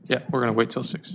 Yeah, we're going to wait till 6.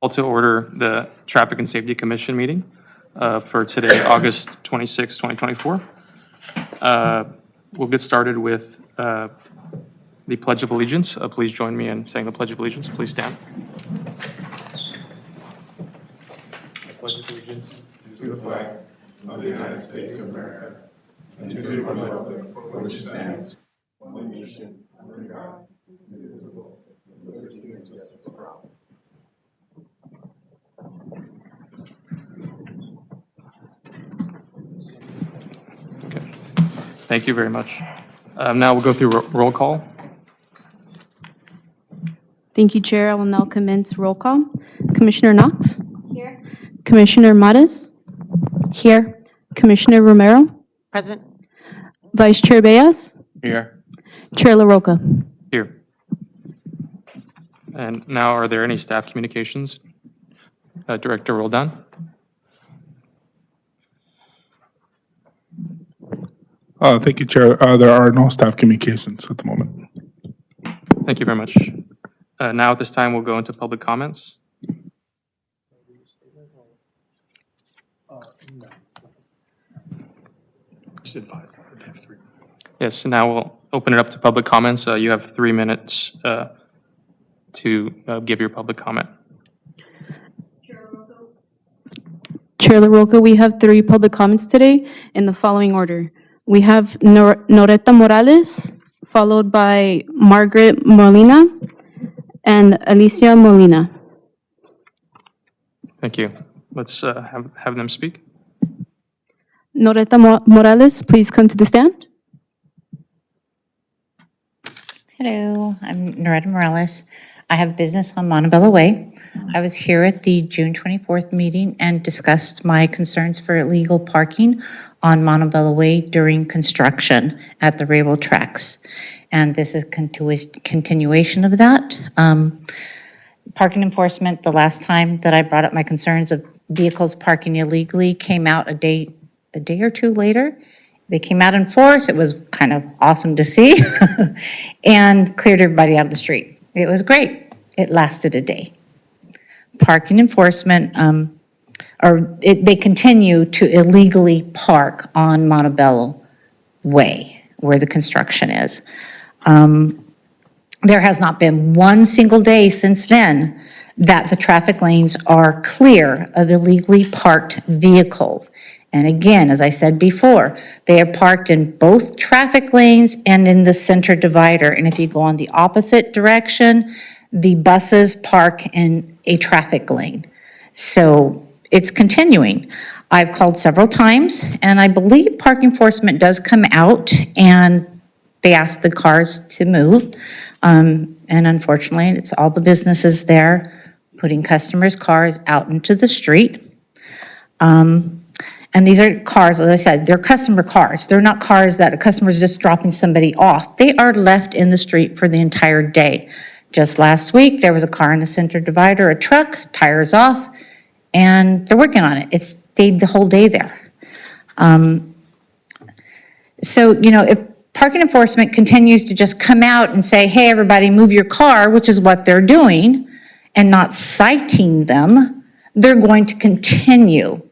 Call to order the Traffic and Safety Commission meeting for today, August 26, 2024. We'll get started with the Pledge of Allegiance. Please join me in saying the Pledge of Allegiance. Please stand. I pledge allegiance to the flag of the United States of America and to the republic for which it stands, one nation, under God, indivisible, with liberty and justice for all. Okay. Thank you very much. Now we'll go through roll call. Thank you, Chair. I will now commence roll call. Commissioner Knox? Here. Commissioner Matas? Here. Commissioner Romero? Present. Vice Chair Beas? Here. Chair LaRocca? Here. And now, are there any staff communications? Director Roldan? Thank you, Chair. There are no staff communications at the moment. Thank you very much. Now, at this time, we'll go into public comments. Just advise. Yes, now we'll open it up to public comments. You have 3 minutes to give your public comment. Chair LaRocca, we have 3 public comments today in the following order. We have Noreta Morales, followed by Margaret Molina, and Alicia Molina. Thank you. Let's have them speak. Noreta Morales, please come to the stand. Hello, I'm Noreta Morales. I have business on Montebello Way. I was here at the June 24th meeting and discussed my concerns for illegal parking on Montebello Way during construction at the railroad tracks. And this is continuation of that. Parking enforcement, the last time that I brought up my concerns of vehicles parking illegally, came out a day or 2 later. They came out in force. It was kind of awesome to see and cleared everybody out of the street. It was great. It lasted a day. Parking enforcement, they continue to illegally park on Montebello Way where the construction is. There has not been one single day since then that the traffic lanes are clear of illegally parked vehicles. And again, as I said before, they are parked in both traffic lanes and in the center divider. And if you go on the opposite direction, the buses park in a traffic lane. So it's continuing. I've called several times, and I believe park enforcement does come out and they asked the cars to move. And unfortunately, it's all the businesses there putting customers' cars out into the street. And these are cars, as I said, they're customer cars. They're not cars that a customer's just dropping somebody off. They are left in the street for the entire day. Just last week, there was a car in the center divider, a truck, tires off, and they're working on it. It stayed the whole day there. So, if parking enforcement continues to just come out and say, hey, everybody, move your car, which is what they're doing, and not citing them, they're going to continue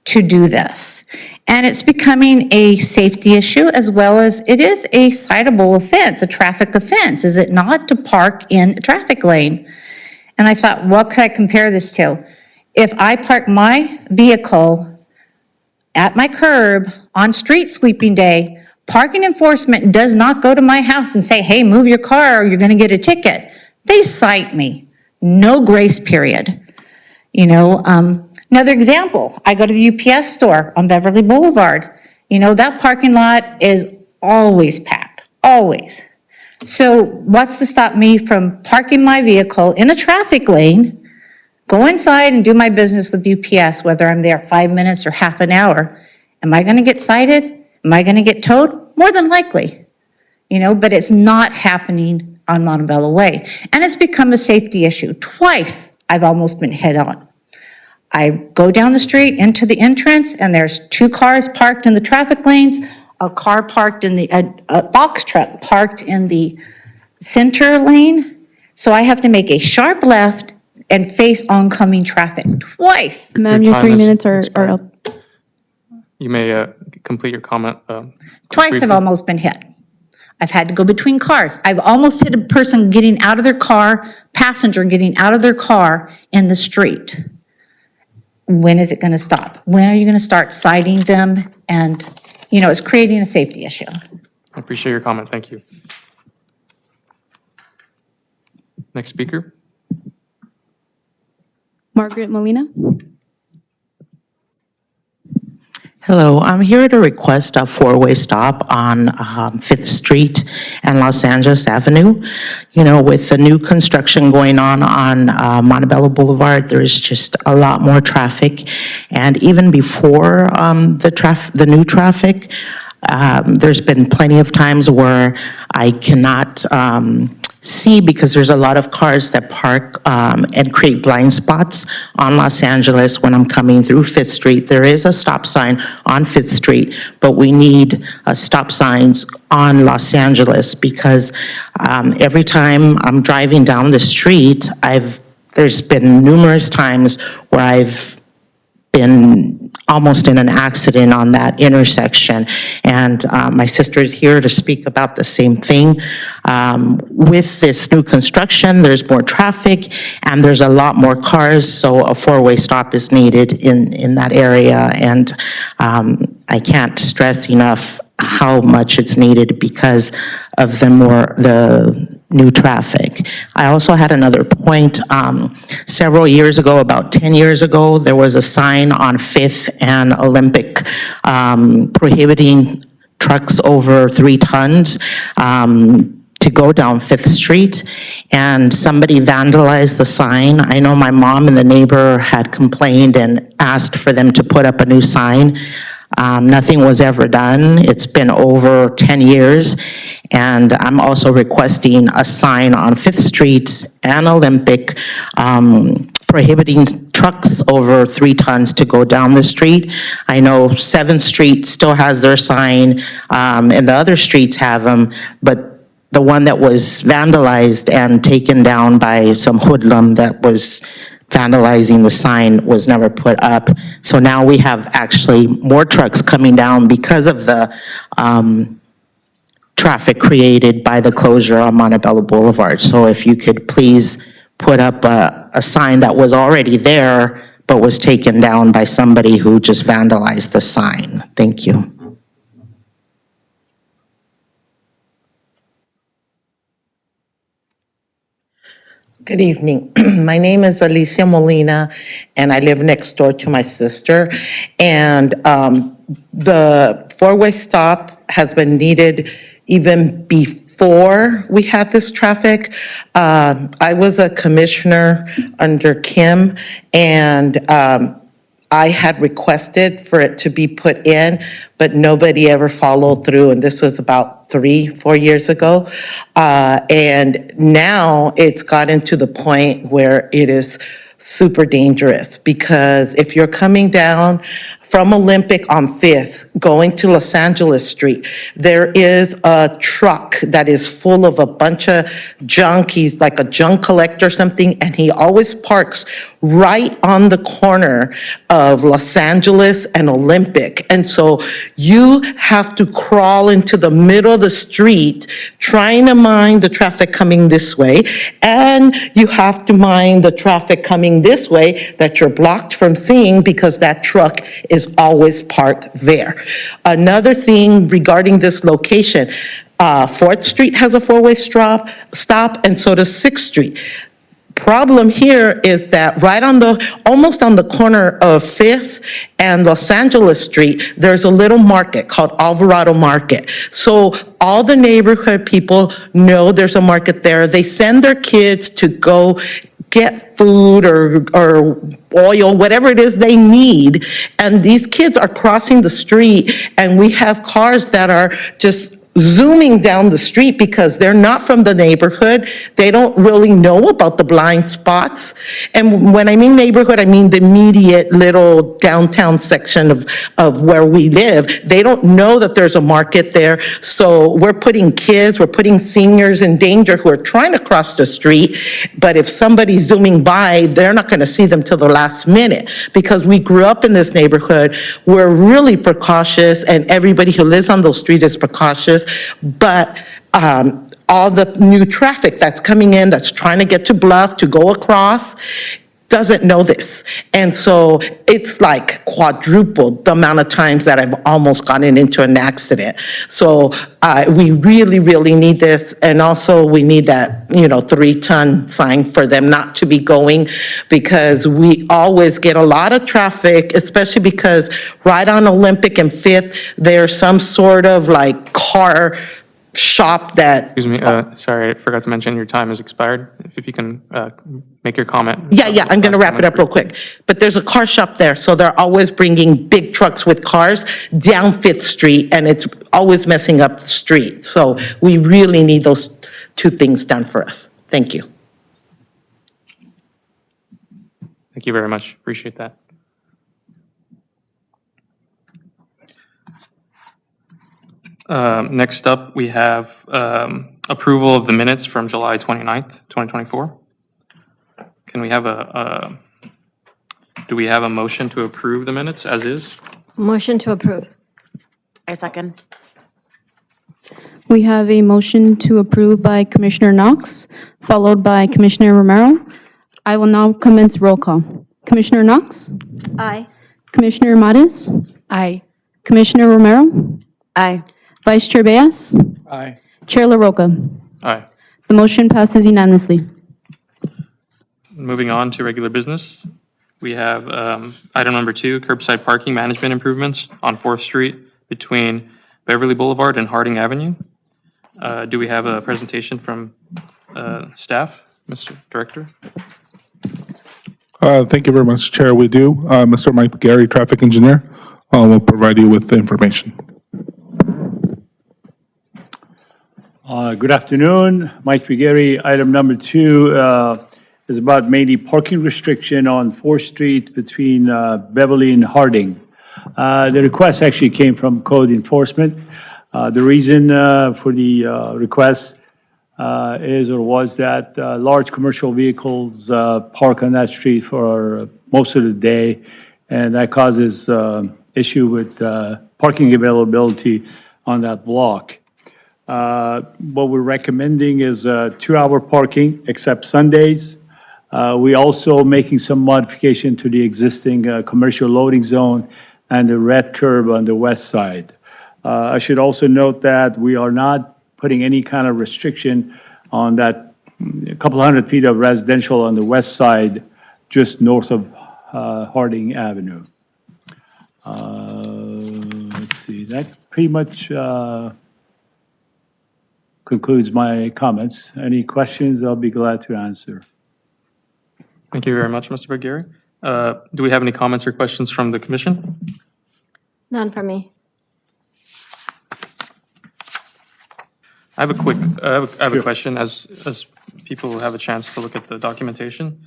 to do this. And it's becoming a safety issue as well as it is a citable offense, a traffic offense, is it not, to park in a traffic lane? And I thought, what could I compare this to? If I park my vehicle at my curb on street sweeping day, parking enforcement does not go to my house and say, hey, move your car or you're gonna get a ticket. They cite me, no grace period. Another example, I go to the UPS store on Beverly Boulevard. That parking lot is always packed, always. So what's to stop me from parking my vehicle in a traffic lane, go inside and do my business with UPS, whether I'm there 5 minutes or half an hour? Am I gonna get cited? Am I gonna get towed? More than likely, but it's not happening on Montebello Way. And it's become a safety issue. Twice I've almost been hit on. I go down the street into the entrance and there's 2 cars parked in the traffic lanes, a car parked in a box truck parked in the center lane. So I have to make a sharp left and face oncoming traffic twice. Ma'am, Your your time 3 is minutes are expired. up. You may complete your comment. Twice I've briefly. almost been hit. I've had to go between cars. I've almost hit a person getting out of their car, passenger getting out of their car in the street. When is it going to stop? When are you going to start citing them? And, it's creating a safety issue. I appreciate your comment. Thank you. Next speaker. Margaret Molina? Hello, I'm here to request a four-way stop on 5th Street and Los Angeles Avenue. With the new construction going on Montebello Boulevard, there's just a lot more traffic. And even before the new traffic, there's been plenty of times where I cannot see because there's a lot of cars that park and create blind spots on Los Angeles when I'm coming through 5th Street. There is a stop sign on 5th Street, but we need stop signs on Los Angeles because every time I'm driving down the street, there's been numerous times where I've been almost in an accident on that intersection. And my sister is here to speak about the same thing. With this new construction, there's more traffic and there's a lot more cars, so a four-way stop is needed in that area. And I can't stress enough how much it's needed because of the new traffic. I also had another point. Several years ago, about 10 years ago, there was a sign on 5th and Olympic prohibiting trucks over 3 tons to go down 5th Street, and somebody vandalized the sign. I know my mom and the neighbor had complained and asked for them to put up a new sign. Nothing was ever done. It's been over 10 years. And I'm also requesting a sign on 5th Street and Olympic prohibiting trucks over 3 tons to go down the street. I know 7th Street still has their sign, and the other streets have them, but the one that was vandalized and taken down by some hoodlum that was vandalizing the sign was never put up. So now we have actually more trucks coming down because of the traffic created by the closure on Montebello Boulevard. So if you could please put up a sign that was already there but was taken down by somebody who just vandalized the sign. Thank you. Good evening. My name is Alicia Molina, and I live next door to my sister. And the four-way stop has been needed even before we had this traffic. I was a commissioner under Kim, and I had requested for it to be put in, but nobody ever followed through, and this was about 3-4 years ago. And now it's gotten to the point where it is super dangerous, because if you're coming down from Olympic on 5th, going to Los Angeles Street, there is a truck that is full of a bunch of junk. He's like a junk collector or something, and he always parks right on the corner of Los Angeles and Olympic. And so you have to crawl into the middle of the street trying to mind the traffic coming this way, and you have to mind the traffic coming this way that you're blocked from seeing because that truck is always parked there. Another thing regarding this location, 4th Street has a four-way stop, and so does 6th Street. Problem here is that right on almost on the corner of 5th and Los Angeles Street, there's a little market called Alvarado Market. So all the neighborhood people know there's a market there. They send their kids to go get food or oil, whatever it is they need. And these kids are crossing the street, and we have cars that are just zooming down the street because they're not from the neighborhood. They don't really know about the blind spots. And when I mean neighborhood, I mean the immediate little downtown section of where we live. They don't know that there's a market there. So we're putting kids, we're putting seniors in danger who are trying to cross the street. But if somebody's zooming by, they're not going to see them till the last minute. Because we grew up in this neighborhood, we're really precautious, and everybody who lives on those streets is precautious. But all the new traffic that's coming in, that's trying to get to Bluff to go across, doesn't know this. And so it's like quadrupled the amount of times that I've almost gotten into an accident. So we really, really need this. And also we need that, 3-ton sign for them not to be going, because we always get a lot of traffic, especially because right on Olympic and 5th, there's some sort of like car shop that. Excuse me, sorry, I forgot to mention your time has expired. If you can make your comment. Yeah, I'm going to wrap it up real quick. But there's a car shop there, so they're always bringing big trucks with cars down 5th Street, and it's always messing up the street. So we really need those 2 things done for us. Thank you. Thank you very much. Appreciate that. Next up, we have approval of the minutes from July 29th, 2024. Can we have do we have a motion to approve the minutes as is? Motion to approve. I second. We have a motion to approve by Commissioner Knox, followed by Commissioner Romero. I will now commence roll call. Commissioner Knox? Aye. Commissioner Mares? Aye. Commissioner Romero? Aye. Vice Chair Beas? Aye. Chair LaRocca? Aye. The motion passes unanimously. Moving on to regular business, we have item number 2, curbside parking management improvements on 4th Street between Beverly Boulevard and Harding Avenue. Do we have a presentation from staff, Mr. Director? Thank you very much, Chair. We do. Mr. Mike Gary, Traffic Engineer, will provide you with the information. Good afternoon, Mike Figueri. Item number 2 is about mainly parking restriction on 4th Street between Beverly and Harding. The request actually came from code enforcement. The reason for the request was that large commercial vehicles park on that street for most of the day, and that causes issue with parking availability on that block. What we're recommending is 2-hour parking except Sundays. We also making some modification to the existing commercial loading zone and the red curb on the west side. I should also note that we are not putting any kind of restriction on that couple hundred feet of residential on the west side, just north of Harding Avenue. Let's see, that pretty much concludes my comments. Any questions, I'll be glad to answer. Thank you very much, Mr. Bagheri. Do we have any comments or questions from the commission? None for me. I have a question as people have a chance to look at the documentation.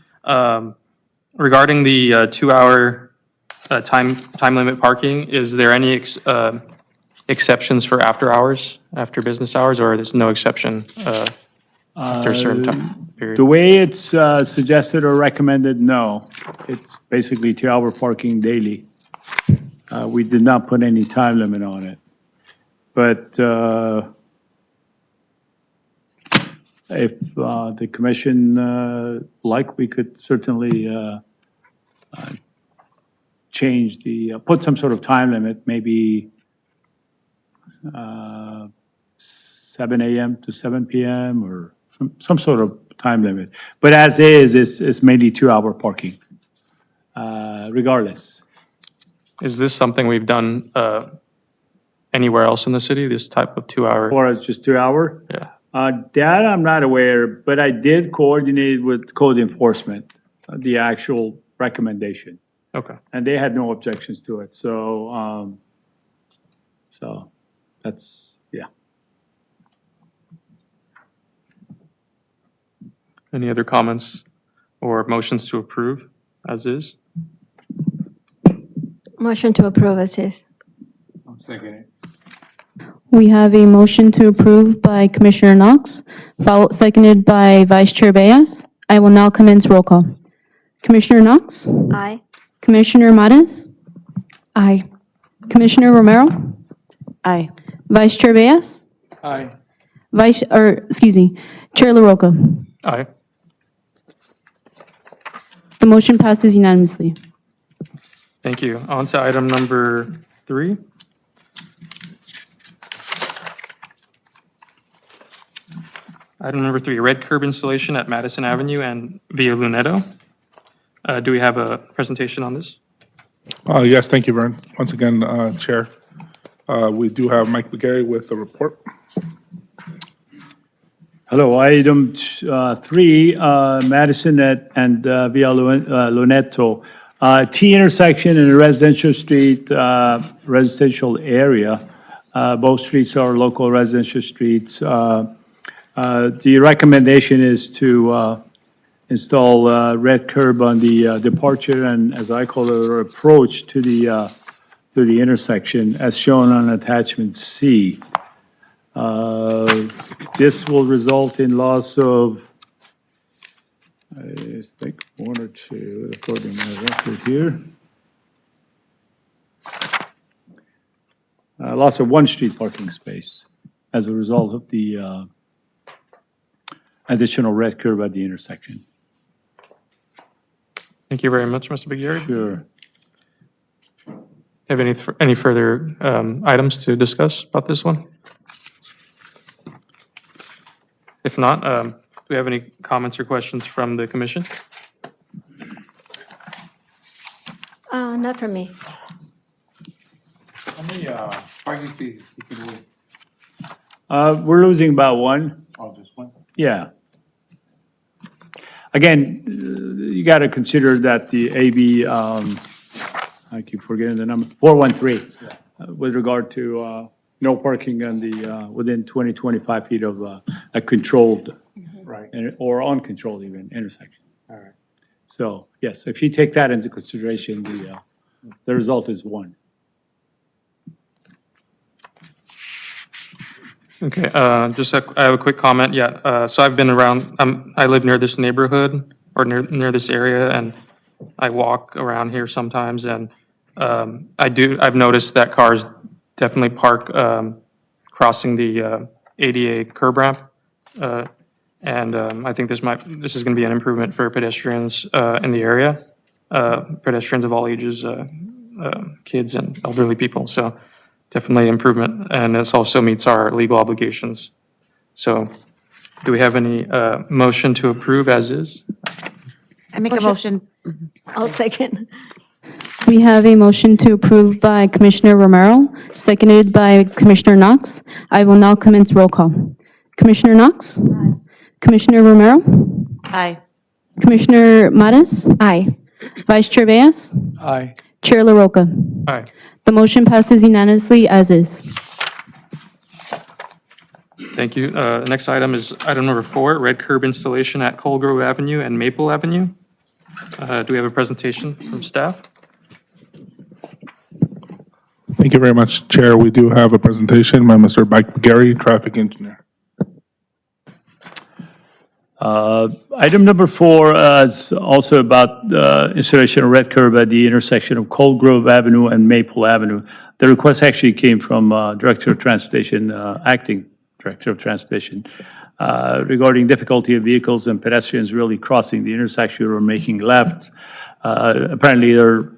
Regarding the 2-hour time limit parking, is there any exceptions for after hours, after business hours, or there's no exception after a certain time period? The way it's suggested or recommended, no. It's basically 2-hour parking daily. We did not put any time limit on it. But if the commission we could certainly change put some sort of time limit, maybe 7 a.m. to 7 p.m. or some sort of time limit. But as is, it's mainly 2-hour parking, regardless. Is this something we've done anywhere else in the city, this type of 2-hour? Or it's just 2-hour? Yeah. That I'm not aware, but I did coordinate with code enforcement, the actual recommendation, Okay. and they had no objections to it. So that's, yeah. Any other comments or motions to approve as is? Motion to approve as is. I'll second it. We have a motion to approve by Commissioner Knox, seconded by Vice Chair Beas. I will now commence roll call. Commissioner Knox? Aye. Commissioner Mares? Aye. Commissioner Romero? Aye. Vice Chair Beas? Aye. Chair LaRocca. Aye. The motion passes unanimously. Thank you. On to item number 3. Item number 3, red curb installation at Madison Avenue and Via Lunetto. Do we have a presentation on this? Yes, thank you, Vern. Once again, Chair, we do have Mike Bagheri with the report. Hello, item 3, Madison and Via Lunetto. T intersection in a residential street, residential area. Both streets are local residential streets. The recommendation is to install red curb on the departure and, as I call it, or approach to the intersection as shown on attachment C. This will result in loss of, I think, 1 or 2, according to my record here. Loss of 1 street parking space as a result of the additional red curb at the intersection. Thank you very much, Mr. Bagheri. Sure. Have any further items to discuss about this one? If not, do we have any comments or questions from the commission? Not for me. How many parking spaces you can move? We're losing about 1. Oh, just 1? Yeah. Again, you got to consider that the AB, I keep forgetting the number, 413, with regard to no parking on the, within 20, 25 feet of a controlled Right. or uncontrolled even intersection. All right. So, yes, if you take that into consideration, the result is 1. Okay, I have a quick comment. Yeah, so I've been around, I live near this neighborhood or near this area, and I walk around here sometimes, and I've noticed that cars definitely park crossing the ADA curb ramp. And I think this is going to be an improvement for pedestrians in the area, pedestrians of all ages, kids and elderly people. So definitely improvement, and this also meets our legal obligations. So do we have any motion to approve as is? I make a motion. I'll second. We have a motion to approve by Commissioner Romero, seconded by Commissioner Knox. I will now commence roll call. Commissioner Knox? Commissioner Romero? Aye. Commissioner Mares? Aye. Vice Chair Reyes? Aye. Chair LaRocca? Aye. The motion passes unanimously as is. Thank you. Next item is item number 4, red curb installation at Colgrove Avenue and Maple Avenue. Do we have a presentation from staff? Thank you very much, Chair. We do have a presentation by Mr. Mike McGarry, Traffic Engineer. Item number 4 is also about installation of red curb at the intersection of Cold Grove Avenue and Maple Avenue. The request actually came from Director of Transportation, Acting Director of Transportation, regarding difficulty of vehicles and pedestrians really crossing the intersection or making lefts. Apparently, there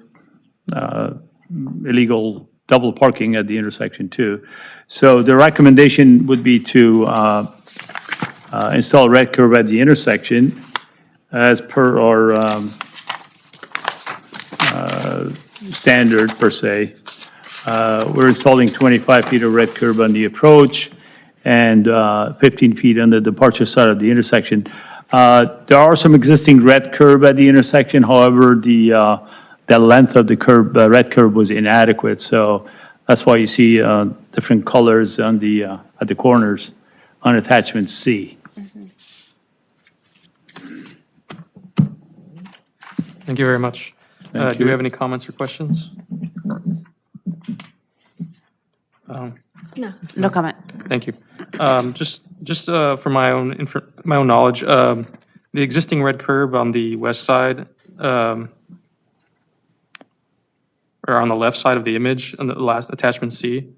are illegal double parking at the intersection too. So the recommendation would be to install red curb at the intersection as per our standard per se. We're installing 25 feet of red curb on the approach and 15 feet on the departure side of the intersection. There are some existing red curb at the intersection, however, the length of the curb, red curb was inadequate, so that's why you see different colors on the, at the corners on attachment C. Thank you very much. Thank Do we you. have any comments or questions? No comment. Thank you. Just for my own knowledge, the existing red curb on the west side, or on the left side of the image, on the last attachment C,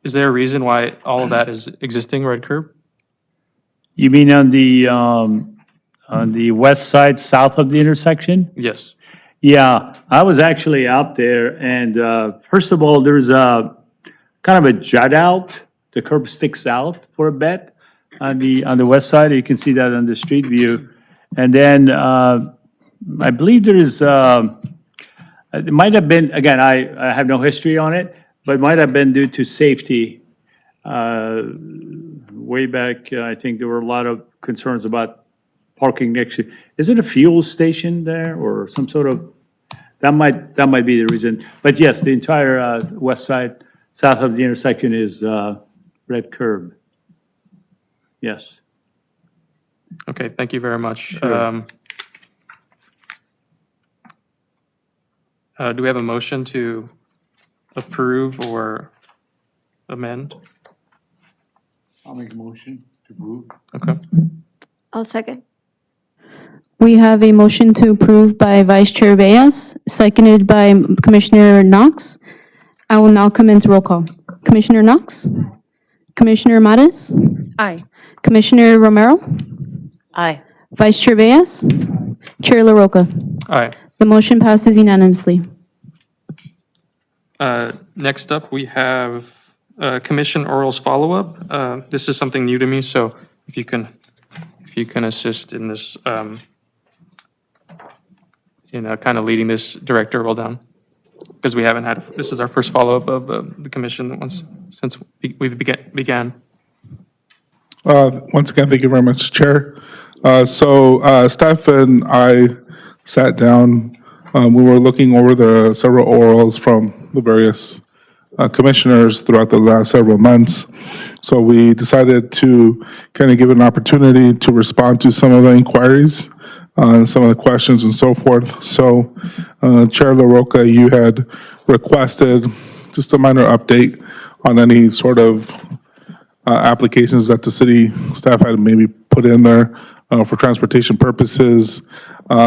is there a reason why all of that is existing red curb? You mean on the west side, south of the intersection? Yes. Yeah, I was actually out there, and first of all, there's a kind of a jut out. The curb sticks out for a bit on the west side. You can see that on the street view. And then I believe there is, it might have been, again, I have no history on it, but it might have been due to safety. Way back, I think there were a lot of concerns about parking next to, is it a fuel station there or some sort of, that might be the reason. But yes, the entire west side, south of the intersection is red curb. Yes. Okay, thank you very much. Sure. Do we have a motion to approve or amend? I'll make a motion to approve. Okay. I'll second. We have a motion to approve by Vice Chair Reyes, seconded by Commissioner Knox. I will now commence roll call. Commissioner Knox? Commissioner Mares? Aye. Commissioner Romero? Aye. Vice Chair Reyes? Chair LaRocca? All right. The motion passes unanimously. Next up, we have Commission Orals follow-up. This is something new to me, so if you can assist in this, kind of leading this Director roll down, because we haven't had, this is our first follow-up of the commission since we've began. Once again, thank you very much, Chair. Staff and I sat down. We were looking over the several orals from the various commissioners throughout the last several months. So we decided to kind of give an opportunity to respond to some of the inquiries and some of the questions and so forth. So Chair LaRocca, you had requested just a minor update on any sort of applications that the city staff had maybe put in there for transportation purposes.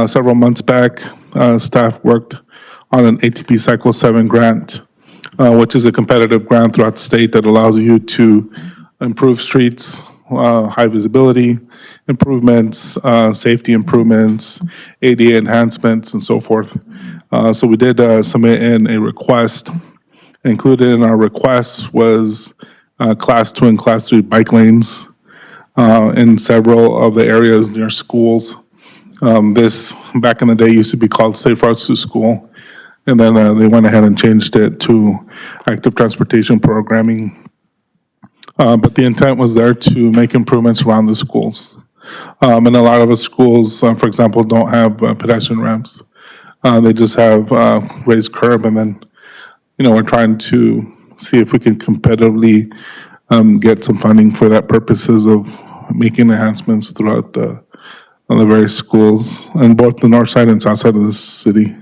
Several months back, staff worked on an ATP Cycle 7 grant, which is a competitive grant throughout the state that allows you to improve streets, high visibility improvements, safety improvements, ADA enhancements, and so forth. So we did submit in a request. Included in our request was Class 2 and Class 3 bike lanes in several of the areas near schools. This, back in the day, used to be called Safe Routes to School, and then they went ahead and changed it to active transportation programming. But the intent was there to make improvements around the schools. And a lot of the schools, for example, don't have pedestrian ramps. They just have raised curb, and then, we're trying to see if we can competitively get some funding for that purposes of making enhancements throughout the various schools in both the north side and south side of the city.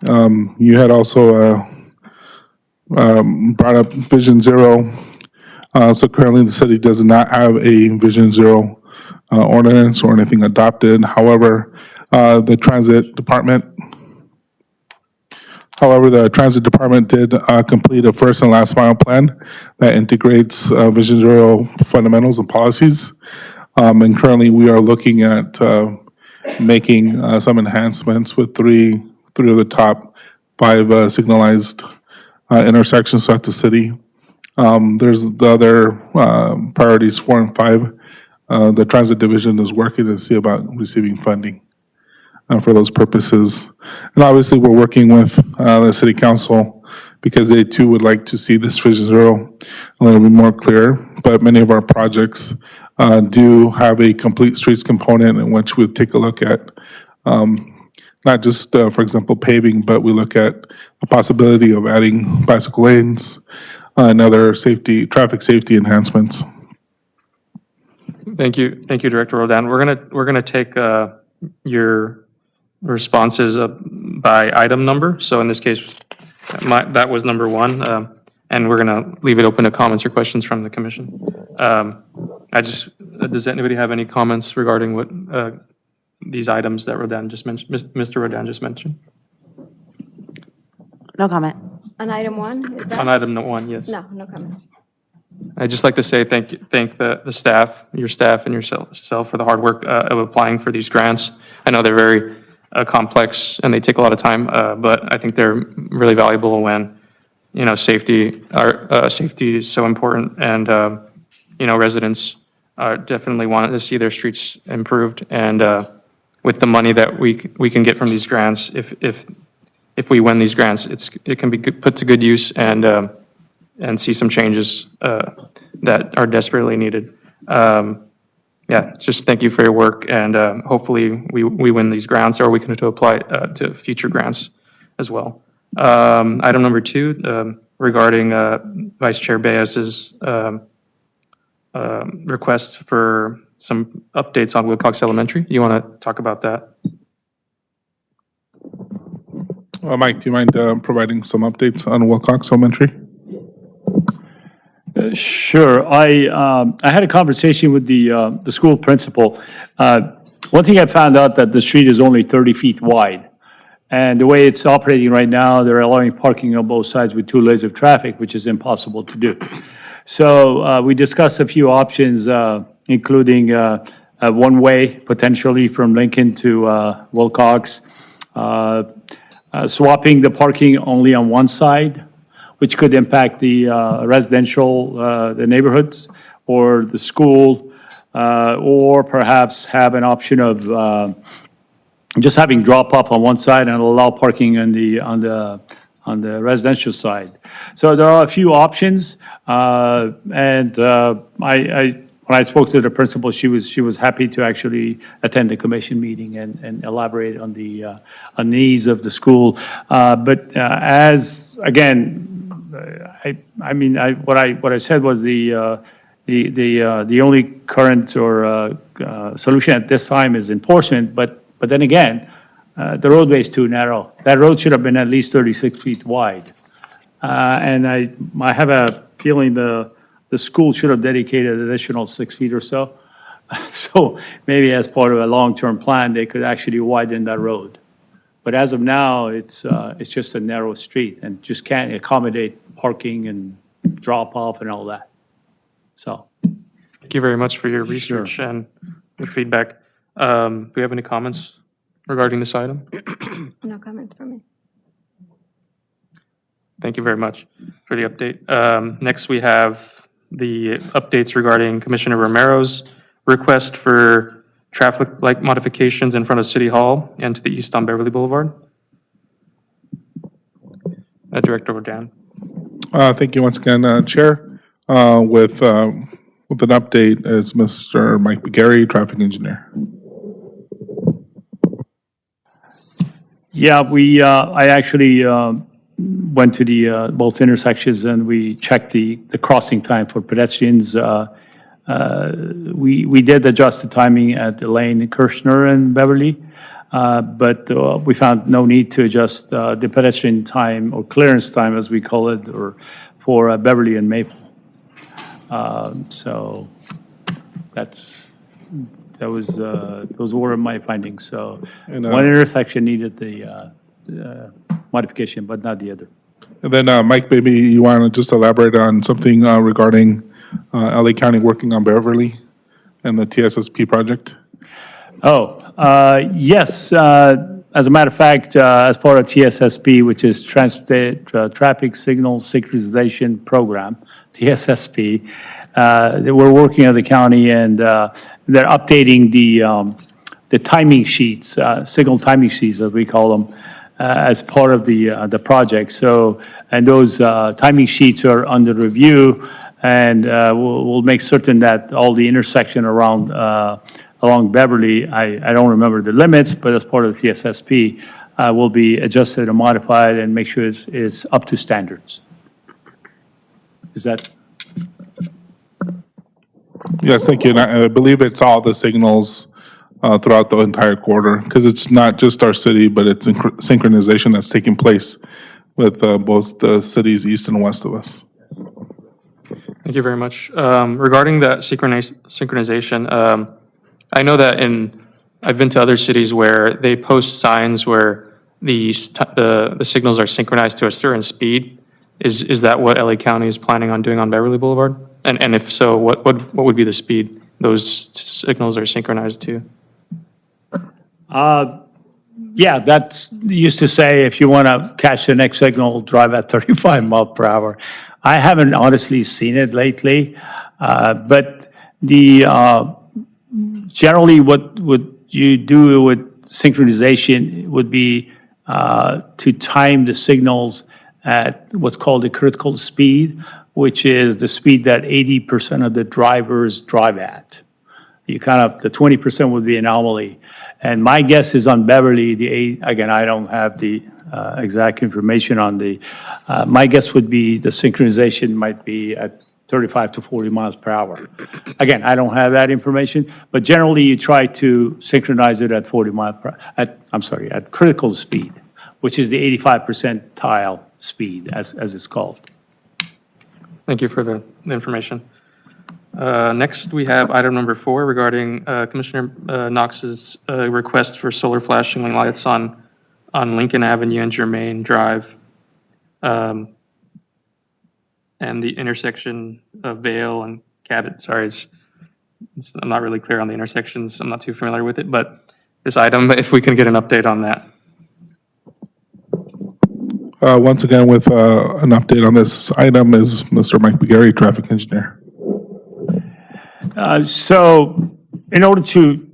You had also brought up Vision Zero. So currently, the city does not have a Vision Zero ordinance or anything adopted. However, the transit department did complete a first and last mile plan that integrates Vision Zero fundamentals and policies. And currently, we are looking at making some enhancements with three of the top 5 signalized intersections throughout the city. There's the other priorities 4 and 5. The transit division is working to see about receiving funding for those purposes. And obviously, we're working with the city council because they too would like to see this Vision Zero a little bit more clear. But many of our projects do have a complete streets component in which we take a look at not just, for example, paving, but we look at the possibility of adding bicycle lanes and other traffic safety enhancements. Thank you, Director Roldan. We're gonna take your responses by item number. So in this case, that was number 1, and we're gonna leave it open to comments or questions from the commission. Does anybody have any comments regarding what these items that Mr. Roldan just mentioned? No comment. On item 1, is that? On item 1, yes. No comments. I'd just like to say thank the staff, your staff and yourself for the hard work of applying for these grants. I know they're very complex and they take a lot of time, but I think they're really valuable when, safety is so important, and, residents definitely want to see their streets improved. And with the money that we can get from these grants, if we win these grants, it can be put to good use and see some changes that are desperately needed. Just thank you for your work, and hopefully we win these grants, or we can apply to future grants as well. Item number 2, regarding Vice Chair Baez's request for some updates on Wilcox Elementary. You want to talk about that? Mike, do you mind providing some updates on Wilcox Elementary? Sure. I had a conversation with the school principal. One thing I found out that the street is only 30 feet wide. And the way it's operating right now, they're allowing parking on both sides with 2 lanes of traffic, which is impossible to do. So we discussed a few options, including a one-way potentially from Lincoln to Wilcox, swapping the parking only on one side, which could impact the residential, the neighborhoods, or the school, or perhaps have an option of just having drop-off on one side and allow parking on the residential side. So there are a few options, and when I spoke to the principal, she was happy to actually attend the commission meeting and elaborate on the needs of the school. But as again, what I said was the only current or solution at this time is enforcement. But then again, the roadway is too narrow. That road should have been at least 36 feet wide. And I have a feeling the school should have dedicated additional 6 feet or so. So maybe as part of a long-term plan, they could actually widen that road. But as of now, it's just a narrow street and just can't accommodate parking and drop-off and all that. So. Thank you very much for your research and your feedback. Do we have any comments regarding this item? No comments from me. Thank you very much for the update. Next, we have the updates regarding Commissioner Romero's request for traffic light modifications in front of City Hall and to the east on Beverly Boulevard. Director Rodan. Thank you once again, Chair. with an update is Mr. Mike McGarry, traffic engineer. Yeah, I actually went to the both intersections and we checked the crossing time for pedestrians. We did adjust the timing at the lane in Kirshner and Beverly, but we found no need to adjust the pedestrian time or clearance time, as we call it, or for Beverly and Maple. So those were my findings. So one intersection needed the modification, but not the other. And then, Mike, maybe you want to just elaborate on something regarding LA County working on Beverly and the TSSP project? Oh, yes. As a matter of fact, as part of TSSP, which is Traffic Signal Synchronization Program, TSSP, we're working on the county and they're updating the timing sheets, signal timing sheets, as we call them, as part of the project. So, and those timing sheets are under review, and we'll make certain that all the intersection around along Beverly, I don't remember the limits, but as part of the TSSP, will be adjusted and modified and make sure it's up to standards. Is that? Yes, thank you. And I believe it's all the signals throughout the entire corridor, because it's not just our city, but it's synchronization that's taking place with both the cities east and west of us. Thank you very much. Regarding that synchronization, I know that I've been to other cities where they post signs where the signals are synchronized to a certain speed. Is that what LA County is planning on doing on Beverly Boulevard? And if so, what would be the speed those signals are synchronized to? Yeah, that's used to say if you want to catch the next signal, drive at 35 miles per hour. I haven't honestly seen it lately, but generally what would you do with synchronization would be to time the signals at what's called a critical speed, which is the speed that 80% of the drivers drive at. The 20% would be anomaly. And my guess is on Beverly, again, I don't have the exact information on my guess would be the synchronization might be at 35 to 40 miles per hour. Again, I don't have that information, but generally you try to synchronize it at 40 miles at critical speed, which is the 85 percentile speed, as it's called. Thank you for the information. Next, we have item number 4 regarding Commissioner Knox's request for solar flashing lights on Lincoln Avenue and Germain Drive, and the intersection of Vale and Cabot. Sorry, I'm not really clear on the intersections. I'm not too familiar with it, but this item, if we can get an update on that. Once again, with an update on this item is Mr. Mike McGarry, traffic engineer. So in order to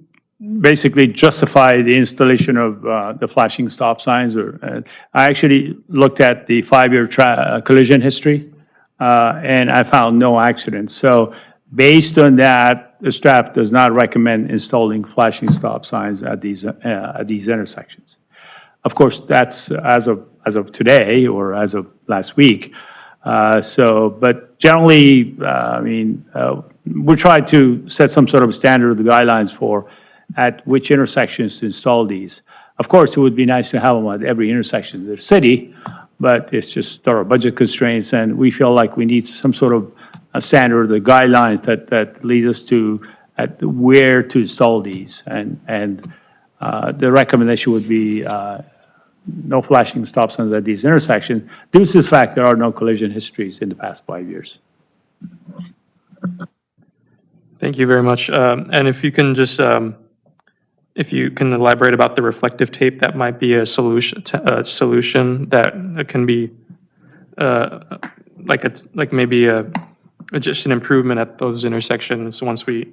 basically justify the installation of the flashing stop signs, I actually looked at the 5-year collision history, and I found no accidents. So based on that, the staff does not recommend installing flashing stop signs at these intersections. Of course, that's as of today or as of last week. But generally, we try to set some sort of standard of the guidelines for at which intersections to install these. Of course, it would be nice to have them at every intersection of the city, but it's just there are budget constraints, and we feel like we need some sort of a standard of the guidelines that lead us to at where to install these. And the recommendation would be no flashing stop signs at these intersections due to the fact there are no collision histories in the past 5 years. Thank you very much. And if you can just, if you can elaborate about the reflective tape, that might be a solution that can be like maybe just an improvement at those intersections once we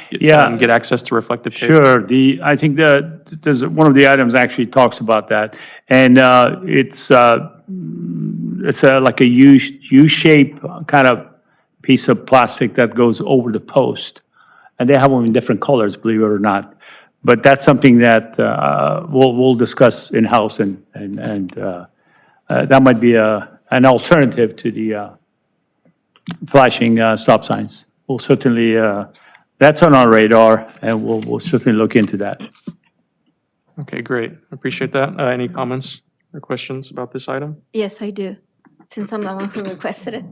get access to reflective tape. Sure. I think there's one of the items actually talks about that, and it's it's like a U-shape kind of piece of plastic that goes over the post. And they have them in different colors, believe it or not. But that's something that we'll discuss in-house, and that might be an alternative to the flashing stop signs. We'll certainly, that's on our radar, and we'll certainly look into that. Okay, great. Appreciate that. Any comments or questions about this item? Yes, I do, since I'm the one who requested it.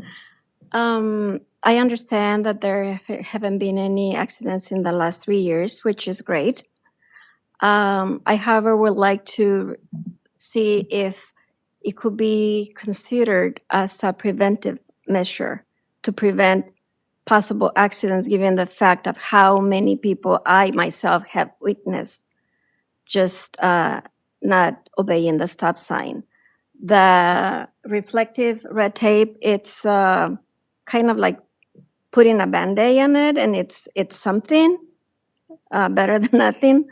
I understand that there haven't been any accidents in the last 3 years, which is great. I, however, would like to see if it could be considered as a preventive measure to prevent possible accidents, given the fact of how many people I myself have witnessed just not obeying the stop sign. The reflective red tape, it's kind of like putting a Band-Aid on it, and it's something better than nothing.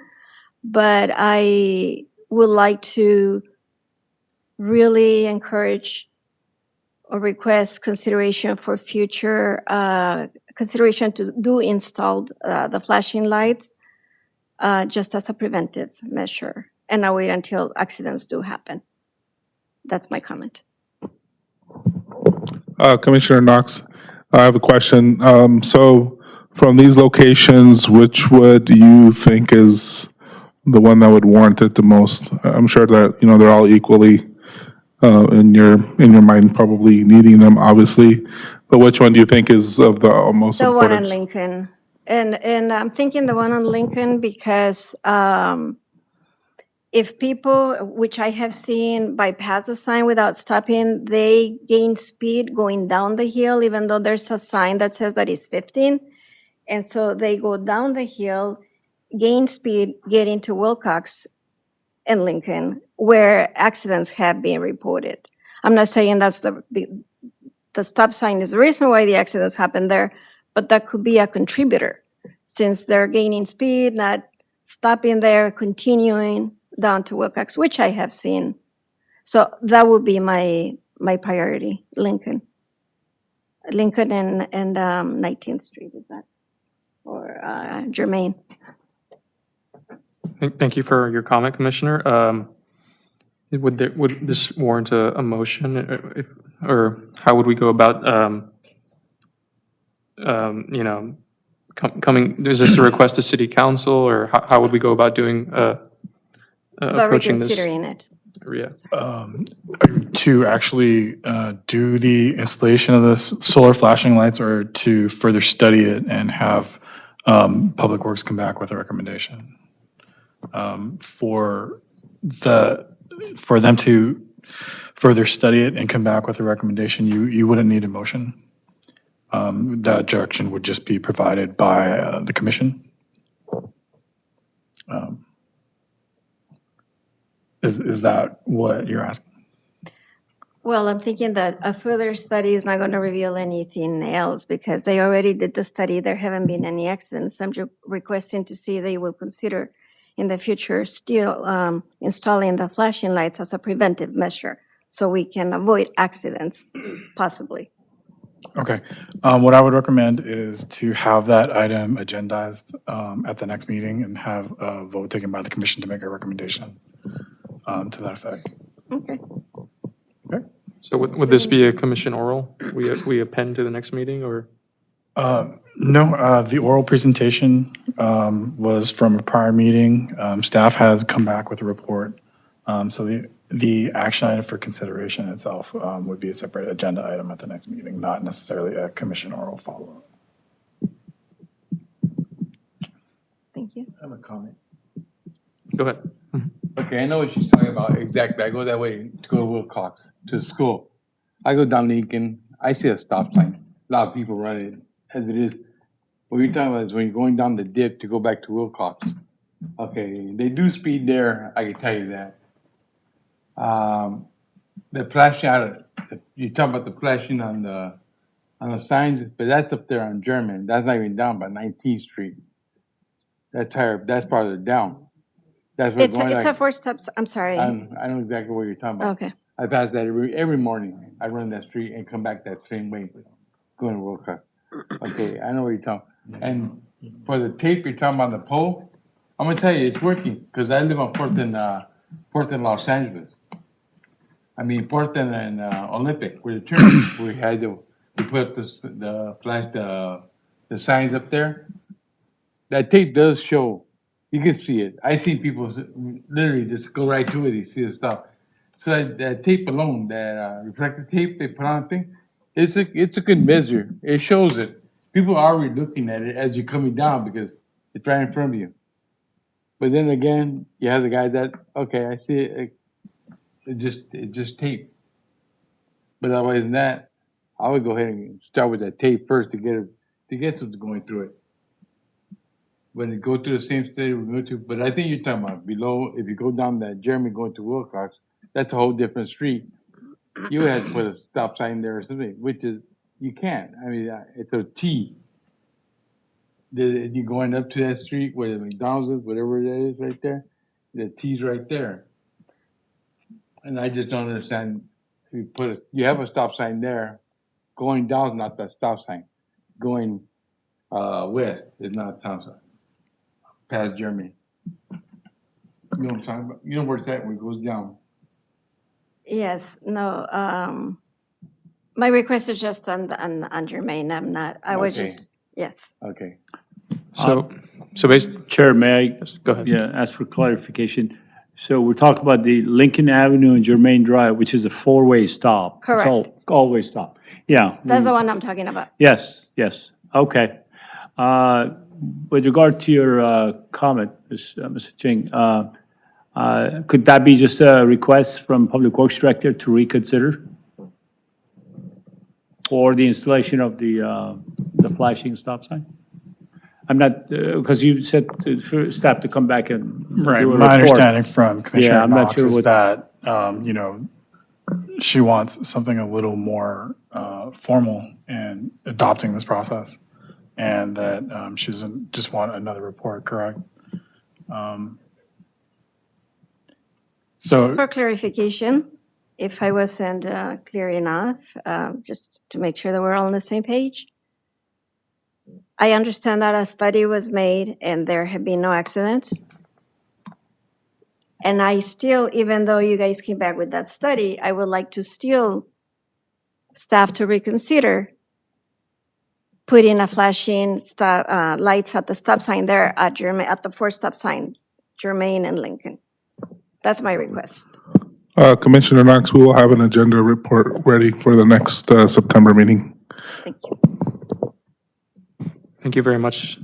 But I would like to really encourage or request consideration for future consideration to do install the flashing lights just as a preventive measure, and not wait until accidents do happen. That's my comment. Commissioner Knox, I have a question. So from these locations, which would you think is the one that would warrant it the most? I'm sure that, they're all equally in your mind, probably needing them, obviously. But which one do you think is of the most The one on importance? Lincoln. And I'm thinking the one on Lincoln because if people, which I have seen, bypass a sign without stopping, they gain speed going down the hill, even though there's a sign that says that it's 15. And so they go down the hill, gain speed, get into Wilcox and Lincoln, where accidents have been reported. I'm not saying that's the stop sign is the reason why the accidents happen there, but that could be a contributor since they're gaining speed, not stopping there, continuing down to Wilcox, which I have seen. So that would be my priority, Lincoln. Lincoln and 19th Street, is that? Or Germain. Thank you for your comment, Commissioner. Would this warrant a motion, or how would we go about, coming, is this a request to city council, or how would we go about doing, About approaching this? reconsidering it. Yeah. To actually do the installation of the solar flashing lights, or to further study it and have Public Works come back with a recommendation? For them to further study it and come back with a recommendation, you wouldn't need a motion. That direction would just be provided by the commission. Is that what you're asking? Well, I'm thinking that a further study is not going to reveal anything else because they already did the study. There haven't been any accidents. I'm just requesting to see they will consider in the future still installing the flashing lights as a preventive measure so we can avoid accidents possibly. Okay. What I would recommend is to have that item agendized at the next meeting and have a vote taken by the commission to make a recommendation to that effect. Okay. Okay? So would this be a commission oral? We append to the next meeting, or? No, the oral presentation was from a prior meeting. Staff has come back with a report. So the action item for consideration itself would be a separate agenda item at the next meeting, not necessarily a commission oral follow-up. Thank you. I have a comment. Go ahead. Okay, I know what she's talking about exactly. I go that way to go to Wilcox, to school. I go down Lincoln, I see a stop sign. A lot of people run it as it is. What you're talking about is when you're going down the dip to go back to Wilcox. Okay, they do speed there, I can tell you that. The flashing, you're talking about the flashing on the signs, but that's up there on German. That's not even down by 19th Street. That's higher, that's farther down. That's what's It's going a like, four steps, I'm sorry. I know exactly what you're talking about. Okay. I pass that every morning. I run that street and come back that same way, going to World Cup. Okay, I know what you're talking. And for the tape, you're talking about the pole. I'm gonna tell you, it's working because I live on Fourth and Los Angeles. I mean, Fourth and Olympic, where the turn we put up the flash the signs up there. That tape does show. You can see it. I see people literally just go right to it. You see the stuff. So that tape alone, that reflective tape they put on the thing, it's a good measure. It shows it. People are already looking at it as you're coming down because it's right in front of you. But then again, you have the guy that okay, I see it. It just tape. But otherwise than that, I would go ahead and start with that tape first to get something going through it. When it go through the same state we go to, but I think you're talking about below. If you go down that Jeremy going to Wilcox, that's a whole different street. You would have to put a stop sign there or something, which is you can't. I mean, it's a T. You're going up to that street where the McDonald's is, whatever it is, right there. The T's right there, and I just don't understand. If you have a stop sign there, going down is not that stop sign. Going west is not a stop sign. Past Germany. You know what I'm talking about? You know where it's at when it goes down. Yes, no, my request is just on Jermaine. I'm not, I was Okay. just, yes. Okay. So based, Chair, may I? go ahead. Yeah, ask for clarification. So we're talking about the Lincoln Avenue and Germain Drive, which is a four-way stop. It's Correct. Always stop. Yeah. That's the one I'm talking about. Yes, yes, okay. With regard to your comment, Mr. Ching, could that be just a request from Public Works Director to reconsider? Or the installation of the flashing stop sign? I'm not, because you said for staff to come back and Right, do a my report. understanding from Commissioner I'm not Knox sure is what- that, she wants something a little more formal in adopting this process, and that she doesn't just want another report, correct? So, For clarification, if I wasn't clear enough, just to make sure that we're all on the same page. I understand that a study was made and there have been no accidents. And I still, even though you guys came back with that study, I would like to still staff to reconsider putting a flashing stop, lights at the stop sign there at at the fourth stop sign, Germain and Lincoln. That's my request. Commissioner Knox, we will have an agenda report ready for the next September meeting. Thank you. Thank you very much.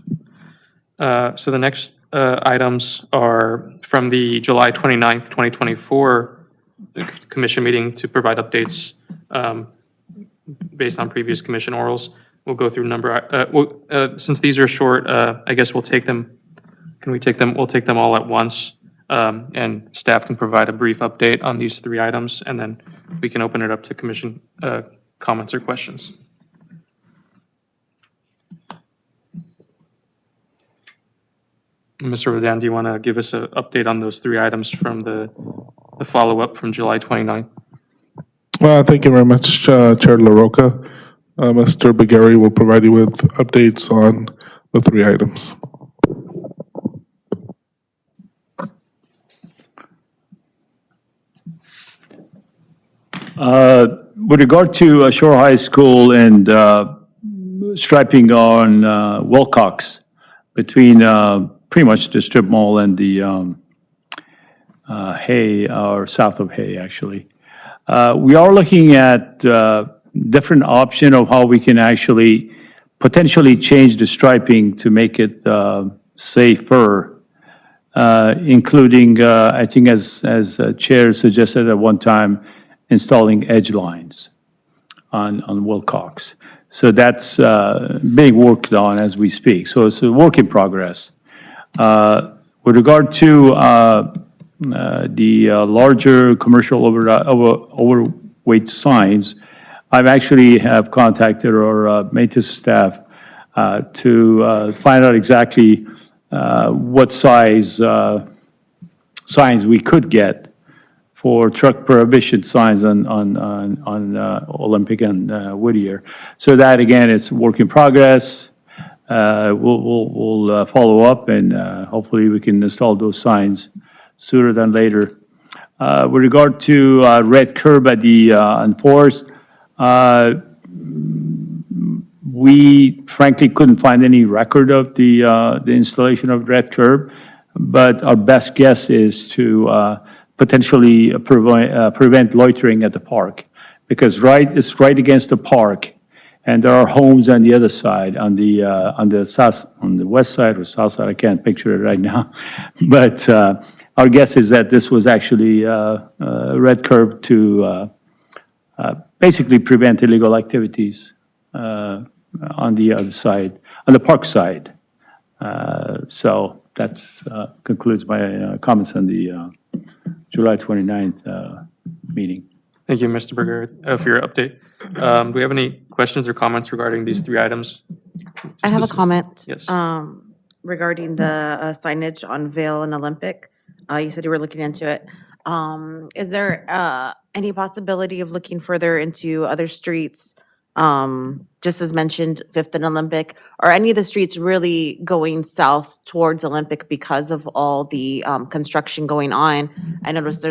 So the next items are from the July 29th, 2024 commission meeting to provide updates based on previous commission orals. We'll go through since these are short, I guess we'll take them. Can we take them? We'll take them all at once. And staff can provide a brief update on these three items, and then we can open it up to commission comments or questions. Mr. Rodan, do you want to give us an update on those three items from the follow-up from July 29th? Thank you very much, Chair LaRocca. Mr. Begary will provide you with updates on the three items. With regard to Shore High School and striping on Wilcox between pretty much the strip mall and the Hay, or south of Hay, actually. We are looking at different option of how we can actually potentially change the striping to make it safer, including, I think as Chair suggested at one time, installing edge lines on Wilcox. So that's being worked on as we speak. So it's a work in progress. With regard to the larger commercial overweight signs, I've actually have contacted our maintenance staff to find out exactly what size signs we could get for truck prohibition signs on Olympic and Whittier. So that, again, it's work in progress. We'll follow up, and hopefully we can install those signs sooner than later. With regard to red curb at the Unforced, we frankly couldn't find any record of the installation of red curb, but our best guess is to potentially prevent loitering at the park, because it's right against the park, and there are homes on the other side, on the west side or south side. I can't picture it right now, but our guess is that this was actually red curb to basically prevent illegal activities on the other side, on the park side. So that concludes my comments on the July 29th meeting. Thank you, Mr. Berger, for your update. Do we have any questions or comments regarding these three items? I have a Just comment. Yes. Regarding the signage on Vail and Olympic. You said you were looking into it. Is there any possibility of looking further into other streets? Just as mentioned, Fifth and Olympic, or any of the streets really going south towards Olympic because of all the construction going on? I noticed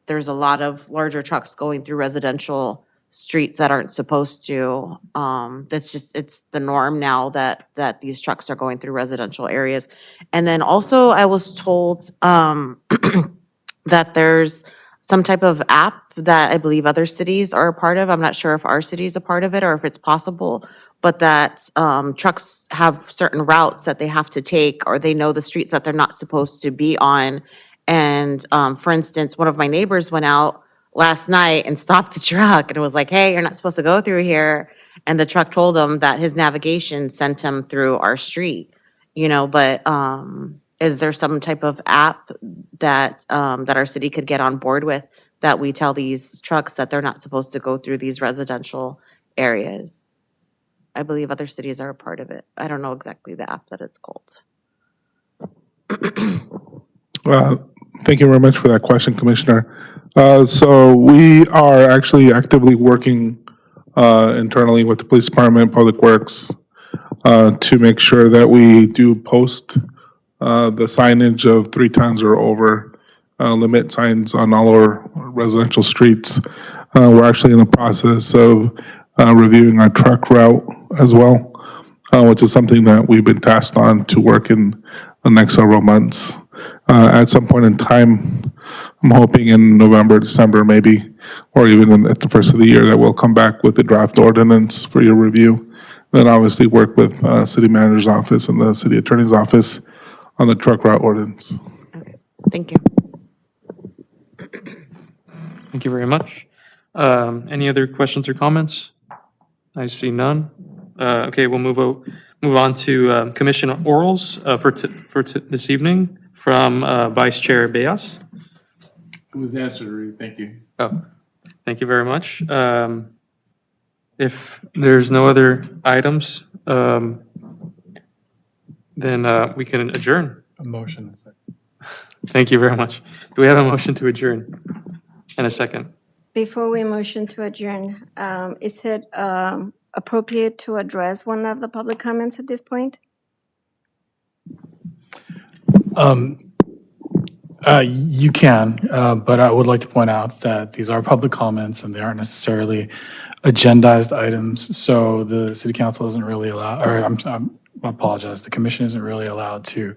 there's a lot of larger trucks going through residential streets that aren't supposed to. It's the norm now that these trucks are going through residential areas. And then also I was told that there's some type of app that I believe other cities are a part of. I'm not sure if our city is a part of it or if it's possible, but that trucks have certain routes that they have to take, or they know the streets that they're not supposed to be on. And for instance, one of my neighbors went out last night and stopped a truck and was like, hey, you're not supposed to go through here. And the truck told him that his navigation sent him through our street, but is there some type of app that our city could get on board with, that we tell these trucks that they're not supposed to go through these residential areas? I believe other cities are a part of it. I don't know exactly the app that it's called. Thank you very much for that question, Commissioner. So we are actually actively working internally with the Police Department, Public Works, to make sure that we do post the signage of 3 tons or over limit signs on all our residential streets. We're actually in the process of reviewing our truck route as well, which is something that we've been tasked on to work in the next several months. At some point in time, I'm hoping in November, December maybe, or even at the first of the year, that we'll come back with the draft ordinance for your review. Then obviously work with City Manager's office and the City Attorney's office on the truck route ordinance. Okay, thank you. Thank you very much. Any other questions or comments? I see none. Okay, we'll move on to commission orals for this evening from Vice Chair Beas. It was answered already, thank you. Oh, thank you very much. If there's no other items, then we can adjourn. A motion and a second. Thank you very much. Do we have a motion to adjourn? And a second. Before we motion to adjourn, is it appropriate to address one of the public comments at this point? You can, but I would like to point out that these are public comments and they aren't necessarily agendized items. So the city council isn't really allowed, or I apologize, the commission isn't really allowed to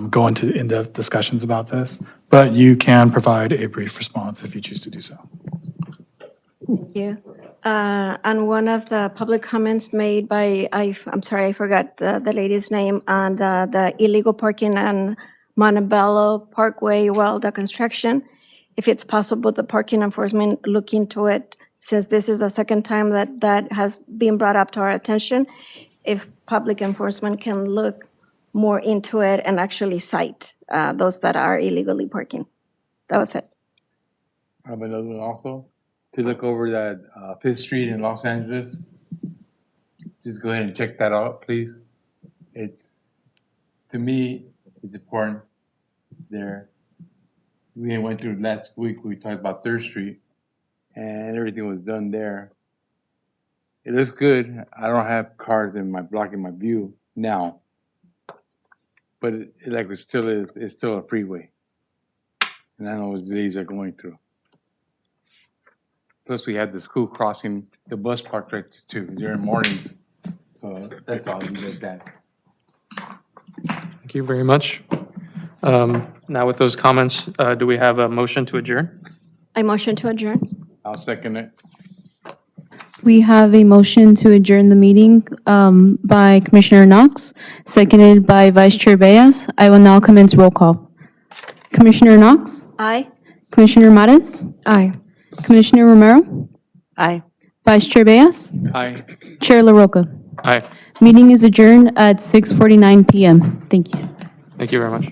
go into in-depth discussions about this, but you can provide a brief response if you choose to do so. Thank you. And one of the public comments made by, I'm sorry, I forgot the lady's name, on the illegal parking on Montebello Parkway, well, the construction. If it's possible, the parking enforcement look into it, since this is the second time that has been brought up to our attention. If public enforcement can look more into it and actually cite those that are illegally parking. That was it. I have another one also, to look over that 5th Street in Los Angeles. Just go ahead and check that out, please. To me, it's important there. We went through last week, we talked about Third Street, and everything was done there. It looks good. I don't have cars blocking my view now. But it still is, it's still a freeway. And I know what these are going through. Plus, we have the school crossing, the bus park right too, during mornings. So that's all, you get that. Thank you very much. Now with those comments, do we have a motion to adjourn? I motion to adjourn. I'll second it. We have a motion to adjourn the meeting by Commissioner Knox, seconded by Vice Chair Beas. I will now commence roll call. Commissioner Knox? Aye. Commissioner Mares? Aye. Commissioner Romero? Aye. Vice Chair Beas? Aye. Chair LaRocca? Aye. Meeting is adjourned at 6:49 PM. Thank you. Thank you very much.